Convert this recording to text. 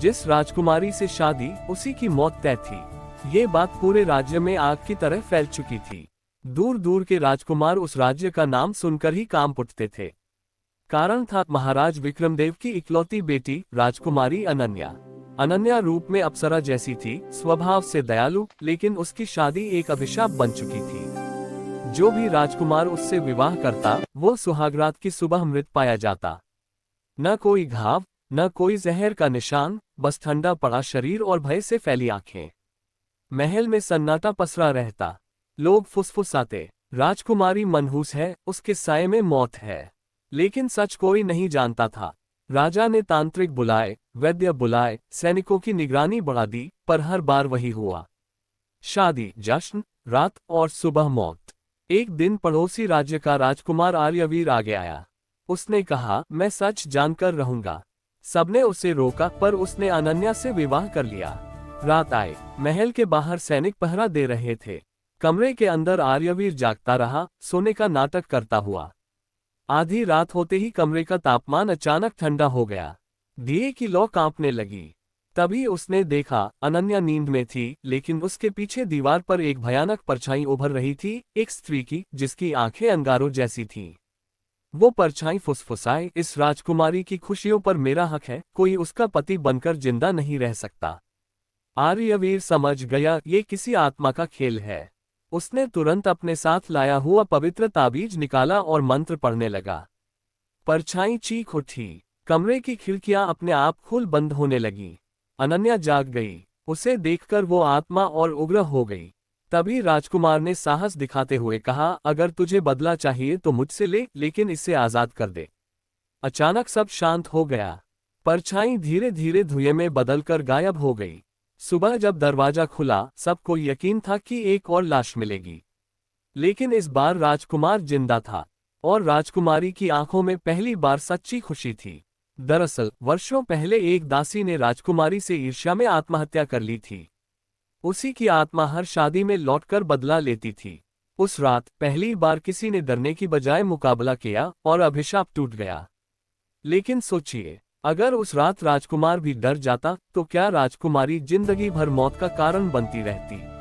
जिस राजकुमारी से शादी उसी की मौत तय थी। ये बात पूरे राज्य में आग की तरह फैल चुकी थी। दूर दूर के राजकुमार उस राज्य का नाम सुनकर ही कांप उठते थे। कारण था महाराज विक्रमदेव की इकलौती बेटी राजकुमारी अनन्या। अनन्या रूप में अप्सरा जैसी थी, स्वभाव से दयालु, लेकिन उसकी शादी एक अभिशाप बन चुकी थी। जो भी राजकुमार उससे विवाह करता वो सुहागरात की सुबह मृत पाया जाता। न कोई घाव, न कोई जहर का निशान, बस ठंडा पड़ा शरीर और भय से फैली आंखें। महल में सन्नाटा पसरा रहता। लोग फुसफुसाते, राजकुमारी मनहूस है, उसके साये में मौत है। लेकिन सच कोई नहीं जानता था। राजा ने तांत्रिक बुलाए, वैद्य बुलाए, सैनिकों की निगरानी बढ़ा दी, पर हर बार वही हुआ। शादी, जश्न, रात और सुबह मौत। एक दिन पड़ोसी राज्य का राजकुमार आर्यवीर आगे आया। उसने कहा, मैं सच जानकर रहूंगा। सबने उसे रोका, पर उसने अनन्या से विवाह कर लिया। रात आए, महल के बाहर सैनिक पहरा दे रहे थे। कमरे के अंदर आर्यवीर जागता रहा, सोने का नाटक करता हुआ। आधी रात होते ही कमरे का तापमान अचानक ठंडा हो गया। दिए की लौ कांपने लगी। तभी उसने देखा, अनन्या नींद में थी, लेकिन उसके पीछे दीवार पर एक भयानक परछाई उभर रही थी, एक स्त्री की, जिसकी आंखें अंगारों जैसी थीं। वो परछाई फुसफुसाए, इस राजकुमारी की खुशियों पर मेरा हक है, कोई उसका पति बनकर जिंदा नहीं रह सकता। आर्यवीर समझ गया, ये किसी आत्मा का खेल है। उसने तुरंत अपने साथ लाया हुआ पवित्र ताबीज निकाला और मंत्र पढ़ने लगा। परछाई चीख उठी। कमरे की खिड़कियां अपने आप खुल बंद होने लगीं। अनन्या जाग गई। उसे देखकर वो आत्मा और उग्र हो गई। तभी राजकुमार ने साहस दिखाते हुए कहा, अगर तुझे बदला चाहिए तो मुझसे ले, लेकिन इसे आजाद कर दे। अचानक सब शांत हो गया। परछाई धीरे धीरे धुएं में बदलकर गायब हो गई। सुबह जब दरवाजा खुला, सबको यकीन था कि एक और लाश मिलेगी। लेकिन इस बार राजकुमार जिंदा था, और राजकुमारी की आंखों में पहली बार सच्ची खुशी थी। दरअसल वर्षों पहले एक दासी ने राजकुमारी से ईर्ष्या में आत्महत्या कर ली थी। उसी की आत्मा हर शादी में लौटकर बदला लेती थी। उस रात पहली बार किसी ने डरने की बजाय मुकाबला किया और अभिशाप टूट गया। लेकिन सोचिए, अगर उस रात राजकुमार भी डर जाता तो क्या राजकुमारी जिंदगी भर मौत का कारण बनती रहती।